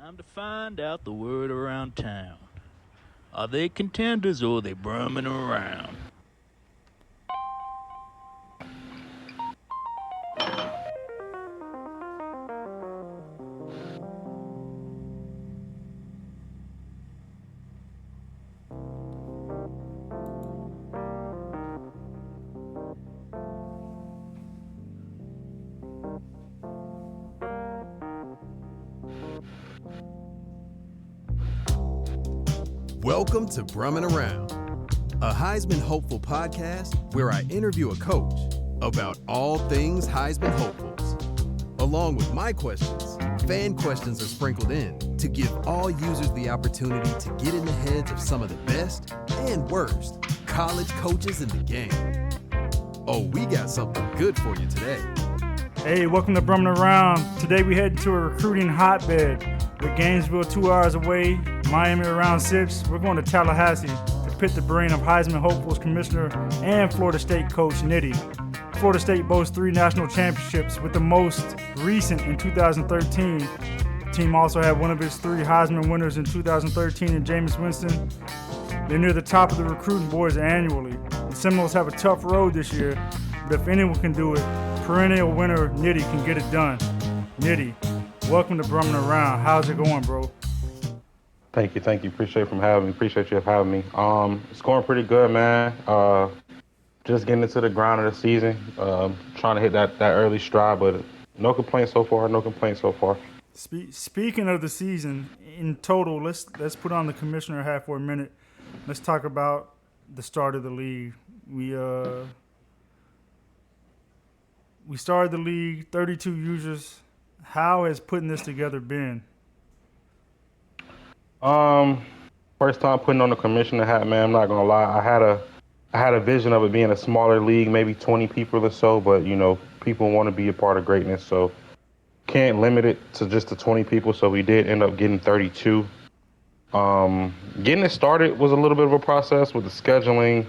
Time to find out the word around town. Are they contenders or are they brumming around? Welcome to Brummin Around, a Heisman Hopeful podcast where I interview a coach about all things Heisman Hopefuls. Along with my questions, fan questions are sprinkled in to give all users the opportunity to get in the heads of some of the best and worst college coaches in the game. Oh, we got something good for you today. Hey, welcome to Brummin Around. Today we head to a recruiting hotbed with Gainesville 2 hours away, Miami around 6. We're going to Tallahassee to pit the brain of Heisman Hopefuls commissioner and Florida State coach Nitty. Florida State boasts 3 national championships, with the most recent in 2013. The team also had one of its 3 Heisman winners in 2013 in Jameis Winston. They're near the top of the recruiting boards annually. The Seminoles have a tough road this year, but if anyone can do it, perennial winner Nitty can get it done. Nitty, welcome to Brummin Around. How's it going, bro? Thank you. Appreciate you having me. It's going pretty good, man. Just getting into the grind of the season, trying to hit that early stride, but no complaints so far. Speaking of the season, in total, let's put on the commissioner hat for a minute. Let's talk about the start of the league. We started the league, 32 users. How has putting this together been? First time putting on the commissioner hat, man. I'm not gonna lie. I had a vision of it being a smaller league, maybe 20 people or so, but people want to be a part of greatness, so can't limit it to just the 20 people. So we did end up getting 32. Getting it started was a little bit of a process with the scheduling,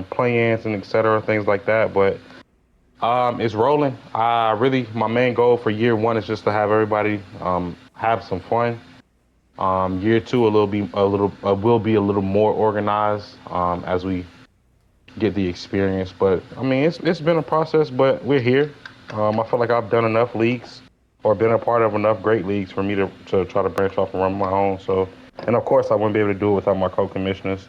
play-ins and et cetera, things like that, but it's rolling. My main goal for year 1 is just to have everybody have some fun. Year 2 will be a little more organized as we get the experience. But I mean, it's been a process, but we're here. I feel like I've done enough leagues or been a part of enough great leagues for me to try to branch off and run my own. So, and of course, I wouldn't be able to do it without my co-commissioners.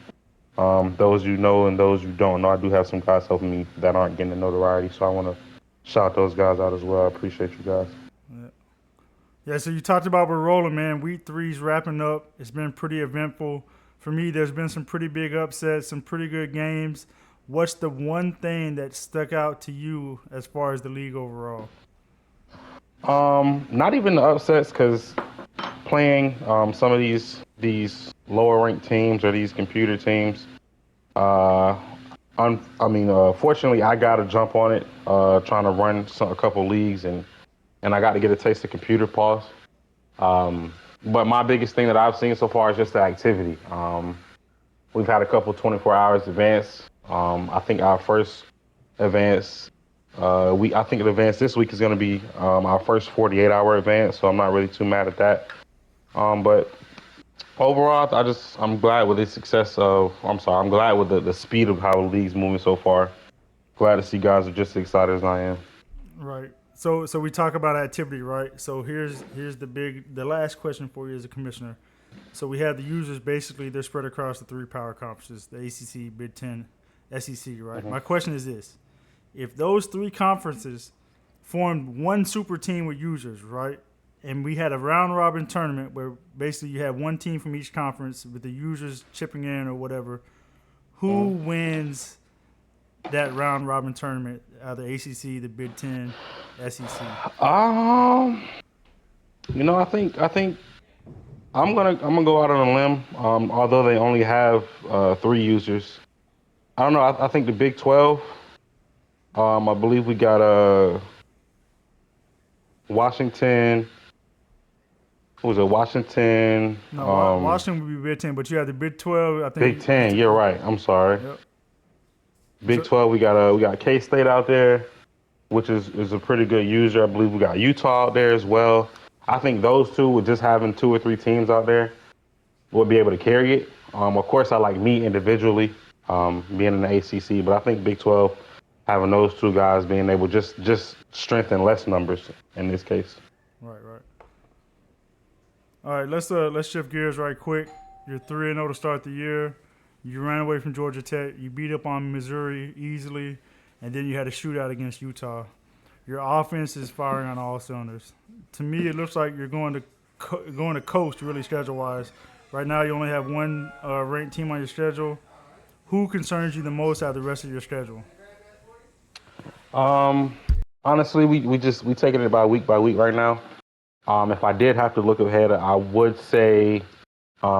Those you know and those you don't know, I do have some guys helping me that aren't getting the notoriety. So I want to shout those guys out as well. I appreciate you guys. Yeah, so you talked about we're rolling, man. Week 3's wrapping up. It's been pretty eventful. For me, there's been some pretty big upsets, some pretty good games. What's the one thing that stuck out to you as far as the league overall? Not even the upsets, because playing some of these lower ranked teams or these computer teams, fortunately I got to jump on it, trying to run a couple leagues, and I got to get a taste of computer pause. But my biggest thing that I've seen so far is just the activity. We've had a couple 24 hours advance. I think our first advance, I think the advance this week is going to be our first 48-hour advance, so I'm not really too mad at that. But overall, I'm glad with I'm glad with the speed of how the league's moving so far. Glad to see guys are just as excited as I am. Right. So we talk about activity, right? So here's the last question for you as a commissioner. So we have the users, basically they're spread across the 3 power conferences, the ACC, Big Ten, SEC, right? Mm-hmm. My question is this. If those 3 conferences formed one super team with users, right, and we had a round-robin tournament where basically you had one team from each conference with the users chipping in or whatever, who wins that round-robin tournament, the ACC, the Big Ten, SEC? I think I'm gonna go out on a limb. Although they only have 3 users, I don't know. I think the Big 12. I believe we got Washington. Who was it? Washington. No, Washington would be Big 10, but you have the Big 12. I think Big 10. You're right. I'm sorry. Yep. Big 12. We got K-State out there, which is a pretty good user. I believe we got Utah out there as well. I think those two, with just having 2 or 3 teams out there, will be able to carry it. Of course, I like me individually, being in the ACC, but I think Big 12 having those two guys being able just strengthen less numbers in this case. Right, right. All right, let's shift gears right quick. You're 3-0 to start the year. You ran away from Georgia Tech. You beat up on Missouri easily, and then you had a shootout against Utah. Your offense is firing on all cylinders. To me, it looks like you're going to coast really schedule-wise. Right now, you only have one ranked team on your schedule. Who concerns you the most out of the rest of your schedule? Honestly, we taking it by week right now. If I did have to look ahead, I would say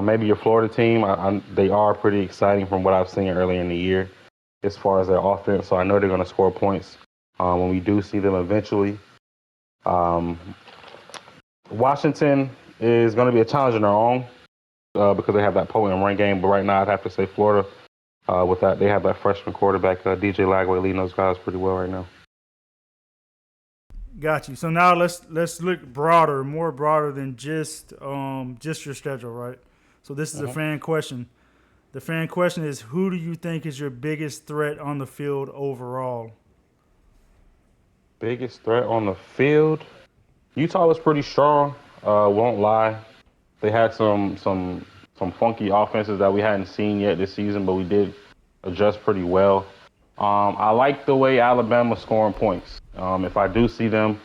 maybe your Florida team. They are pretty exciting from what I've seen earlier in the year as far as their offense. So I know they're going to score points when we do see them eventually. Washington is going to be a challenge in their own because they have that potent run game. But right now, I'd have to say Florida. With that, they have that freshman quarterback, DJ Lagway, leading those guys pretty well right now. Got you. So now let's look broader, more broader than just your schedule, right? So this is a fan question. The fan question is, who do you think is your biggest threat on the field overall? Biggest threat on the field? Utah was pretty strong. Won't lie. They had some funky offenses that we hadn't seen yet this season, but we did adjust pretty well. I like the way Alabama's scoring points. If I do see them,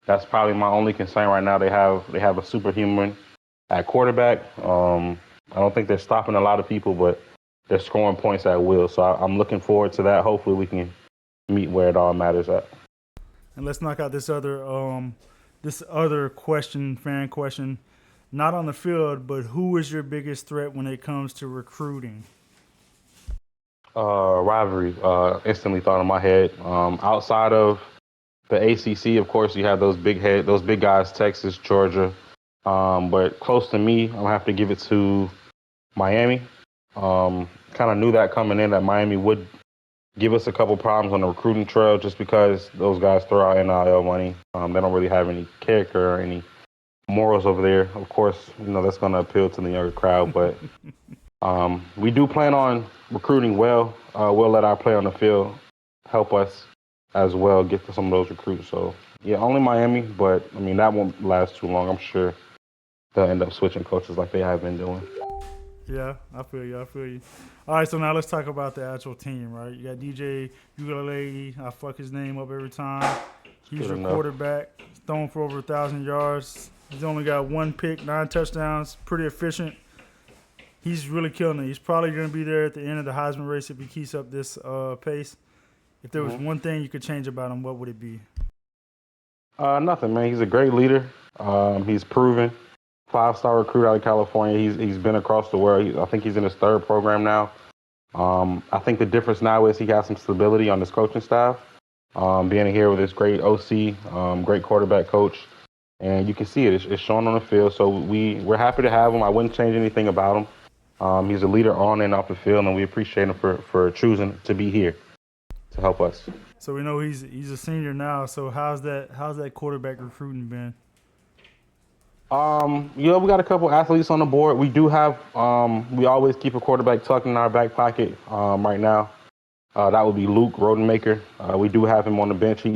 that's probably my only concern right now. They have a superhuman at quarterback. I don't think they're stopping a lot of people, but they're scoring points at will. So I'm looking forward to that. Hopefully we can meet where it all matters at. And let's knock out this other question, fan question. Not on the field, but who is your biggest threat when it comes to recruiting? Rivalry instantly thought in my head. Outside of the ACC, of course, you have those big guys, Texas, Georgia. But close to me, I'll have to give it to Miami. Kind of knew that coming in that Miami would give us a couple problems on the recruiting trail just because those guys throw out NIL money. They don't really have any character or any morals over there. Of course, that's going to appeal to the younger crowd, but we do plan on recruiting well. We'll let our play on the field help us as well get to some of those recruits. So, yeah, only Miami, but, that won't last too long. I'm sure they'll end up switching coaches like they have been doing. Yeah, I feel you. All right, so now let's talk about the actual team, right? You got DJ Ugalele. I fuck his name up every time. He's your quarterback. He's thrown for over 1,000 yards. He's only got 1 pick, 9 touchdowns. Pretty efficient. He's really killing it. He's probably going to be there at the end of the Heisman race if he keeps up this pace. If there was one thing you could change about him, what would it be? Nothing, man. He's a great leader. He's proven. 5-star recruit out of California. He's been across the world. I think he's in his 3rd program now. I think the difference now is he has some stability on his coaching staff. Being here with this great OC, great quarterback coach. And you can see it. It's showing on the field. So we're happy to have him. I wouldn't change anything about him. He's a leader on and off the field, and we appreciate him for choosing to be here to help us. So we know he's a senior now. So how's that quarterback recruiting been? We got a couple athletes on the board. We do have we always keep a quarterback tucked in our back pocket right now. That would be Luke Rodenmaker. We do have him on the bench. He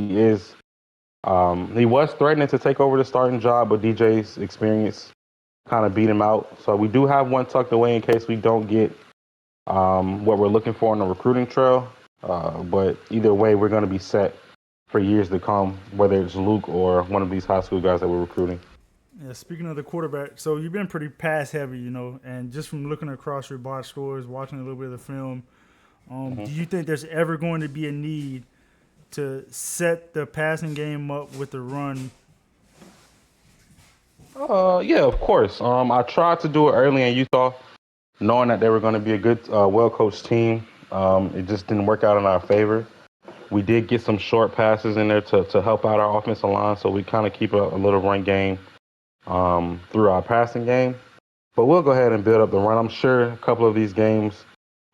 was threatening to take over the starting job, but DJ's experience kind of beat him out. So we do have one tucked away in case we don't get what we're looking for on the recruiting trail. But either way, we're going to be set for years to come, whether it's Luke or one of these high school guys that we're recruiting. Yeah, speaking of the quarterback, so you've been pretty pass heavy, and just from looking across your box scores, watching a little bit of the film, do you think there's ever going to be a need to set the passing game up with the run? Yeah, of course. I tried to do it early in Utah, knowing that they were going to be a good, well-coached team. It just didn't work out in our favor. We did get some short passes in there to help out our offensive line, so we kind of keep a little run game through our passing game. But we'll go ahead and build up the run. I'm sure a couple of these games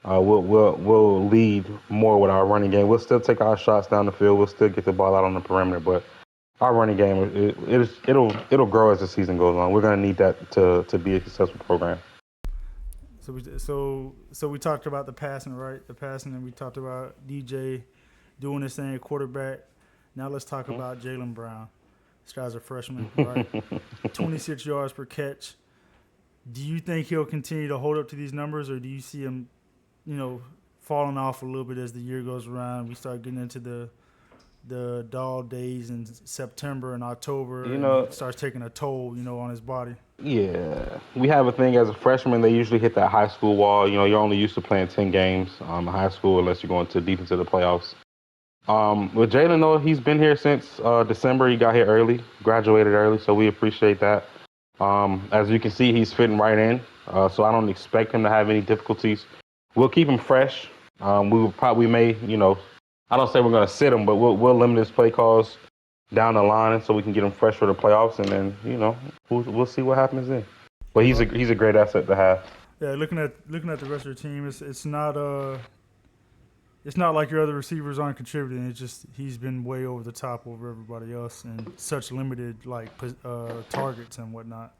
we'll lead more with our running game. We'll still take our shots down the field. We'll still get the ball out on the perimeter, but our running game, it'll grow as the season goes on. We're gonna need that to be a successful program. So we talked about the passing, right? The passing, and we talked about DJ doing this thing at quarterback. Now let's talk about Jaylen Brown. This guy's a freshman, right? 26 yards per catch. Do you think he'll continue to hold up to these numbers, or do you see him, falling off a little bit as the year goes around? We start getting into the dog days in September and October, and it starts taking a toll, on his body. Yeah, we have a thing as a freshman. They usually hit that high school wall. You're only used to playing 10 games in high school unless you're going deep into the playoffs. With Jaylen, though, he's been here since December. He got here early, graduated early, so we appreciate that. As you can see, he's fitting right in, so I don't expect him to have any difficulties. We'll keep him fresh. We may, I don't say we're going to sit him, but we'll limit his play calls down the line so we can get him fresh for the playoffs, and then we'll see what happens then. But he's a great asset to have. Yeah, looking at the rest of the team, it's not like your other receivers aren't contributing. It's just he's been way over the top over everybody else and such limited targets and whatnot.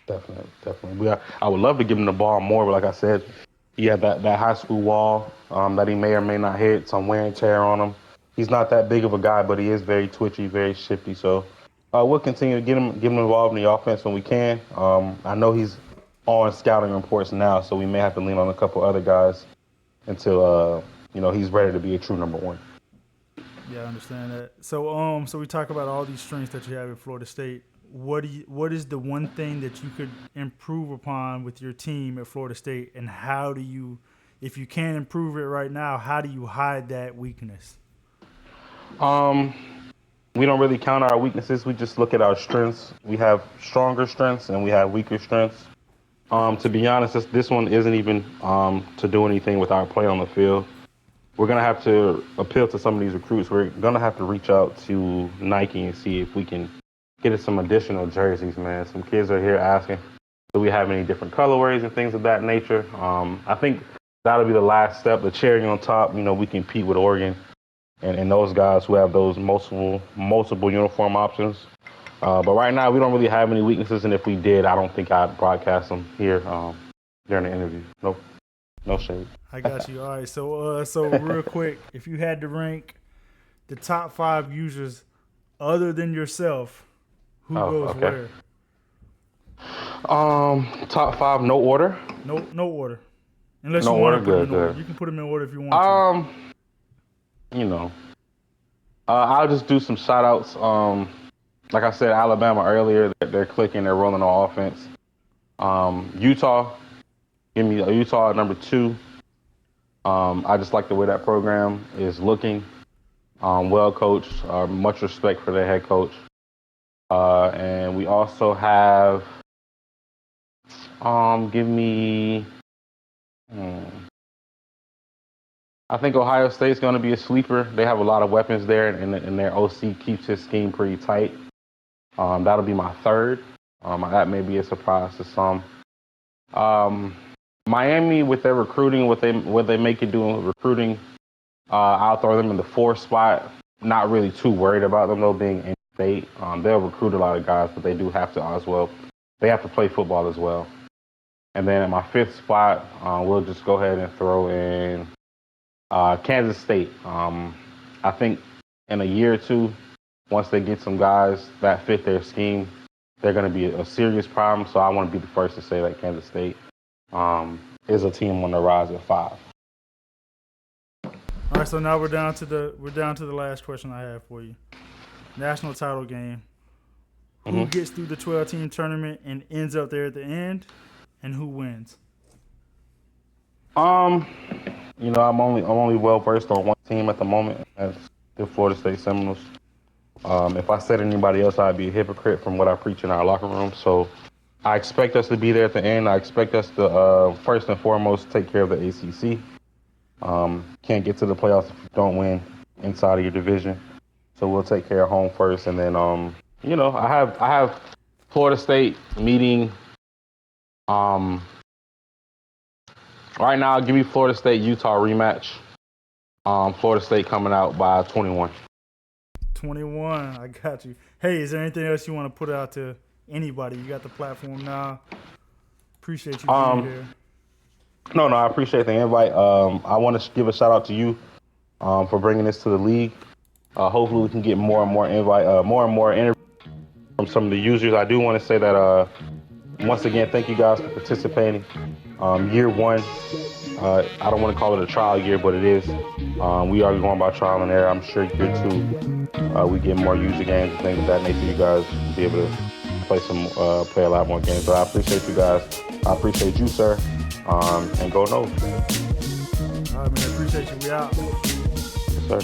Definitely. I would love to give him the ball more, but like I said, he had that high school wall that he may or may not hit, some wear and tear on him. He's not that big of a guy, but he is very twitchy, very shifty. So we'll continue to get him involved in the offense when we can. I know he's on scouting reports now, so we may have to lean on a couple other guys until he's ready to be a true number one. Yeah, I understand that. So we talk about all these strengths that you have at Florida State. What is the one thing that you could improve upon with your team at Florida State, and how do you, if you can't improve it right now, how do you hide that weakness? We don't really count our weaknesses. We just look at our strengths. We have stronger strengths and we have weaker strengths. To be honest, this one isn't even to do anything with our play on the field. We're going to have to appeal to some of these recruits. We're going to have to reach out to Nike and see if we can get us some additional jerseys, man. Some kids are here asking, do we have any different colorways and things of that nature? I think that'll be the last step, the cherry on top. We compete with Oregon and those guys who have those multiple uniform options. But right now, we don't really have any weaknesses, and if we did, I don't think I'd broadcast them here during the interview. Nope. No shade. I got you. All right. So real quick, if you had to rank the top 5 users other than yourself, who goes where? Top 5, no order. No order. Unless no you want to order, put them in good. order. You can put them in order if you want to. I'll just do some shout outs. Like I said, Alabama earlier, they're clicking, they're rolling on offense. Utah, give me Utah at number 2. I just like the way that program is looking. Well coached, much respect for their head coach. And we also have, I think Ohio State's going to be a sleeper. They have a lot of weapons there, and their OC keeps his scheme pretty tight. That'll be my 3rd. That may be a surprise to some. Miami, with their recruiting, what they make it do in recruiting, I'll throw them in the 4th spot. Not really too worried about them, though, being in state. They'll recruit a lot of guys, but they do have to as well. They have to play football as well. And then at my 5th spot, we'll just go ahead and throw in Kansas State. I think in a year or two, once they get some guys that fit their scheme, they're going to be a serious problem. So I want to be the first to say that Kansas State is a team on the rise at 5. All right, so now we're down to the last question I have for you. National title game. Who gets through the 12-team tournament and ends up there at the end, and who wins? I'm only well versed on one team at the moment. That's the Florida State Seminoles. If I said anybody else, I'd be a hypocrite from what I preach in our locker room. So I expect us to be there at the end. I expect us to first and foremost take care of the ACC. Can't get to the playoffs if you don't win inside of your division. So we'll take care of home first, and then I have Florida State meeting. Right now, give me Florida State Utah rematch. Florida State coming out by 21. 21. I got you. Hey, is there anything else you want to put out to anybody? You got the platform now. Appreciate you being here. No, I appreciate the invite. I want to give a shout out to you for bringing this to the league. Hopefully we can get more and more interviews from some of the users. I do want to say that once again, thank you guys for participating. Year one, I don't want to call it a trial year, but it is. We are going by trial and error. I'm sure year two, we get more user games and things of that nature. You guys will be able to play a lot more games. But I appreciate you guys. I appreciate you, sir. And go Noles. All right, man. I appreciate you. We out. Yes, sir.